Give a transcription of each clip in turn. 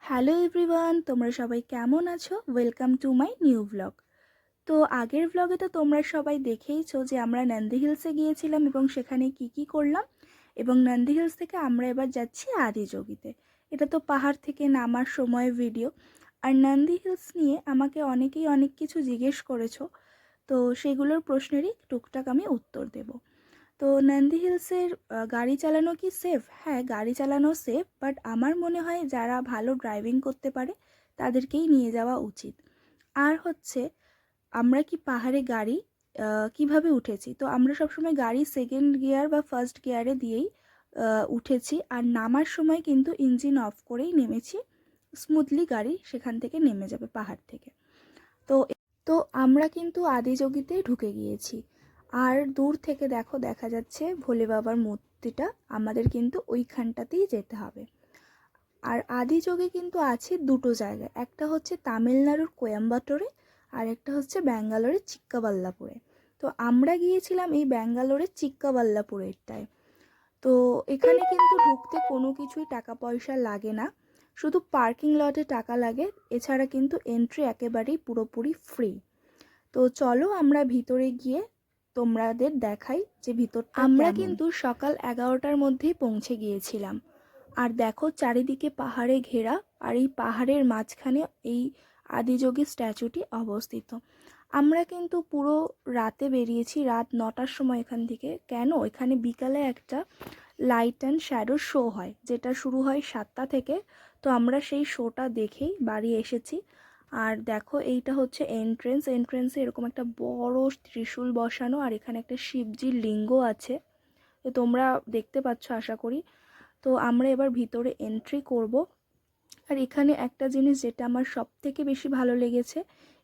Hello everyone, তোমরা সবাই কেমন আছো? Welcome to my new blog. তো আগের ব্লগে তো তোমরা সবাই দেখেইছো যে আমরা নন্দী হিলসে গিয়েছিলাম এবং সেখানে কি করলাম, এবং নন্দী হিলস থেকে আমরা এবার যাচ্ছি আদিযোগীতে। এটা তো পাহাড় থেকে নামার সময় ভিডিও। আর নন্দী হিলস নিয়ে আমাকে অনেকেই অনেক কিছু জিজ্ঞেস করেছো, তো সেগুলোর প্রশ্নেরই টুকটাক আমি উত্তর দেবো। তো নন্দী হিলসের গাড়ি চালানো কি সেফ? হ্যাঁ, গাড়ি চালানো সেফ, বাট আমার মনে হয় যারা ভালো ড্রাইভিং করতে পারে তাদেরকেই নিয়ে যাওয়া উচিত। আর হচ্ছে, আমরা কি পাহাড়ে গাড়ি কিভাবে উঠেছি, তো আমরা সবসময় গাড়ি সেকেন্ড গিয়ার বা ফার্স্ট গিয়ারে দিয়েই উঠেছি। আর নামার সময় কিন্তু ইঞ্জিন অফ করেই নেমেছি, স্মুথলি গাড়ি সেখান থেকে নেমে যাবে পাহাড় থেকে। তো তো আমরা কিন্তু আদিযোগীতেই ঢুকে গিয়েছি। আর দূর থেকে দেখা যাচ্ছে ভোলে বাবার মূর্তিটা, আমাদের কিন্তু ওইখানটাতেই যেতে হবে। আর আদিযোগী কিন্তু আছে দুটো জায়গায়, একটা হচ্ছে তামিলনাড়ুর কোয়েম্বাটোরে, আর একটা হচ্ছে ব্যাঙ্গালোরের চিক্কাবাল্লাপুরে। তো আমরা গিয়েছিলাম এই ব্যাঙ্গালোরের চিক্কাবাল্লাপুরেরটায়। তো এখানে কিন্তু ঢুকতে কোনো কিছুই টাকা পয়সা লাগে না, শুধু পার্কিং লটে টাকা লাগে, এছাড়া কিন্তু এন্ট্রি একেবারেই পুরোপুরি ফ্রি। তো চলো আমরা ভিতরে গিয়ে তোমাদের দেখাই যে ভিতরটা আমরা কিন্তু সকাল 11টার মধ্যেই পৌঁছে গিয়েছিলাম। আর দেখো চারিদিকে পাহাড়ে ঘেরা, আর এই পাহাড়ের মাঝখানে এই আদিযোগী স্ট্যাচুটি অবস্থিত। আমরা কিন্তু পুরো রাতে বেরিয়েছি, রাত 9টার সময় এখান থেকে। কেন? এখানে বিকালে একটা লাইট অ্যান্ড শ্যাডো শো হয়, যেটা শুরু হয় 7টা থেকে। তো আমরা সেই শোটা দেখেই বাড়ি এসেছি। আর দেখো এইটা হচ্ছে এন্ট্রেন্সে এরকম একটা বড় ত্রিশূল বসানো, আর এখানে একটা শিবজির লিঙ্গ আছে, তো তোমরা দেখতে পাচ্ছ আশা করি। তো আমরা এবার ভিতরে এন্ট্রি করব। আর এখানে একটা জিনিস যেটা আমার সব থেকে বেশি ভালো লেগেছে,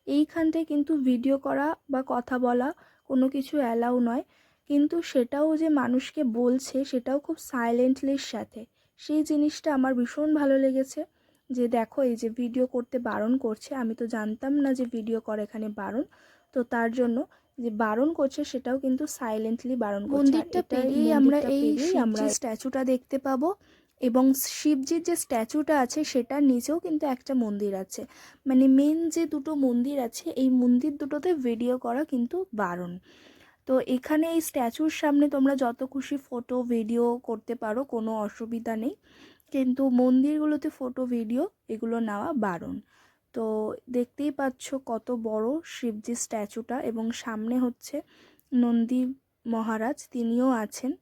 এইখানটায় কিন্তু ভিডিও করা বা কথা বলা কোনো কিছু অ্যালাউ নয়, কিন্তু সেটাও যে মানুষকে বলছে সেটাও খুব সাইলেন্টলির সাথে। সেই জিনিসটা আমার ভীষণ ভালো লেগেছে, যে দেখো এই যে ভিডিও করতে বারণ করছে। আমি তো জানতাম না যে ভিডিও করা এখানে বারণ, তো তার জন্য যে বারণ করছে সেটাও কিন্তু সাইলেন্টলি বারণ করছে। মন্দিরটা পেরিয়েই আমরা এই স্ট্যাচুটা দেখতে পাবো, এবং শিবজির যে স্ট্যাচুটা আছে সেটার নিচেও কিন্তু একটা মন্দির আছে। মানে মেন যে দুটো মন্দির আছে, এই মন্দির দুটোতে ভিডিও করা কিন্তু বারণ। তো এখানে এই স্ট্যাচুর সামনে তোমরা যত খুশি ফটো ভিডিও করতে পারো, কোনো অসুবিধা নেই, কিন্তু মন্দিরগুলোতে ফটো ভিডিও এগুলো নেওয়া বারণ। তো দেখতেই পাচ্ছ কত বড় শিবজির স্ট্যাচুটা, এবং সামনে হচ্ছে নন্দী মহারাজ, তিনিও আছেন।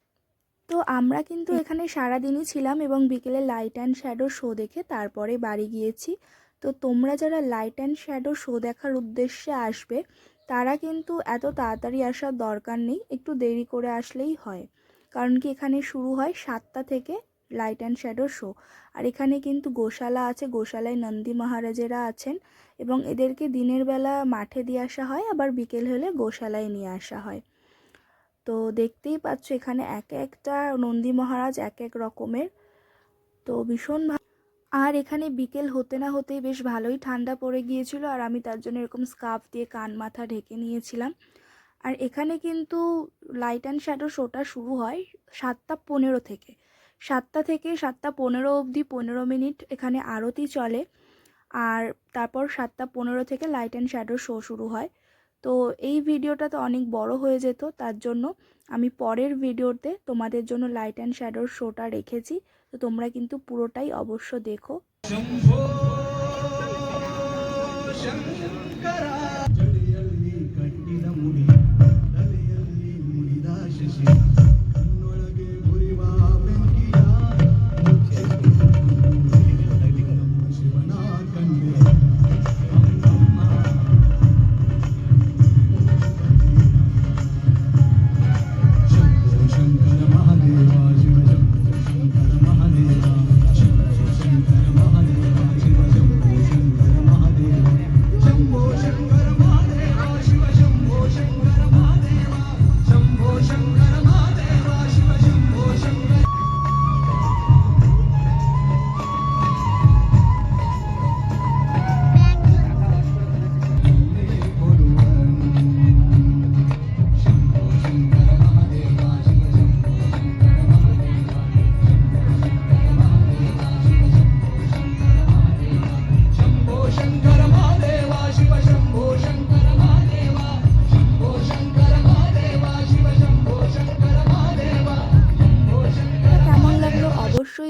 তো আমরা কিন্তু এখানে সারাদিনই ছিলাম, এবং বিকেলে লাইট অ্যান্ড শ্যাডো শো দেখে তারপরে বাড়ি গিয়েছি। তো তোমরা যারা লাইট অ্যান্ড শ্যাডো শো দেখার উদ্দেশ্যে আসবে, তারা কিন্তু এত তাড়াতাড়ি আসার দরকার নেই, একটু দেরি করে আসলেই হয়। কারণ কি এখানে শুরু হয় 7টা থেকে লাইট অ্যান্ড শ্যাডো শো। আর এখানে কিন্তু গোশালা আছে, গোশালায় নন্দী মহারাজেরা আছেন, এবং এদেরকে দিনের বেলা মাঠে দিয়ে আসা হয়, আবার বিকেল হলে গোশালায় নিয়ে আসা হয়। তো দেখতেই পাচ্ছ এখানে এক একটা নন্দী মহারাজ এক এক রকমের, তো ভীষণ ভালো। আর এখানে বিকেল হতে না হতেই বেশ ভালোই ঠান্ডা পড়ে গিয়েছিল, আর আমি তার জন্য এরকম স্কার্ফ দিয়ে কান মাথা ঢেকে নিয়েছিলাম। আর এখানে কিন্তু লাইট অ্যান্ড শ্যাডো শোটা শুরু হয় 7টা 15 থেকে। 7টা থেকে 7টা 15 অবধি 15 মিনিট এখানে আরতি চলে, আর তারপর 7টা 15 থেকে লাইট অ্যান্ড শ্যাডো শো শুরু হয়। তো এই ভিডিওটা তো অনেক বড় হয়ে যেত, তার জন্য আমি পরের ভিডিওতে তোমাদের জন্য লাইট অ্যান্ড শ্যাডোর শোটা রেখেছি। তো তোমরা কিন্তু পুরোটাই অবশ্য দেখো।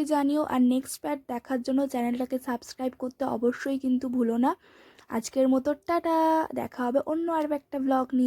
জানিও। আর নেক্সট পার্ট দেখার জন্য চ্যানেলটাকে সাবস্ক্রাইব করতে অবশ্যই কিন্তু ভুলো না। আজকের মতো টাটা, দেখা হবে অন্য আর একটা ব্লগ নিয়ে।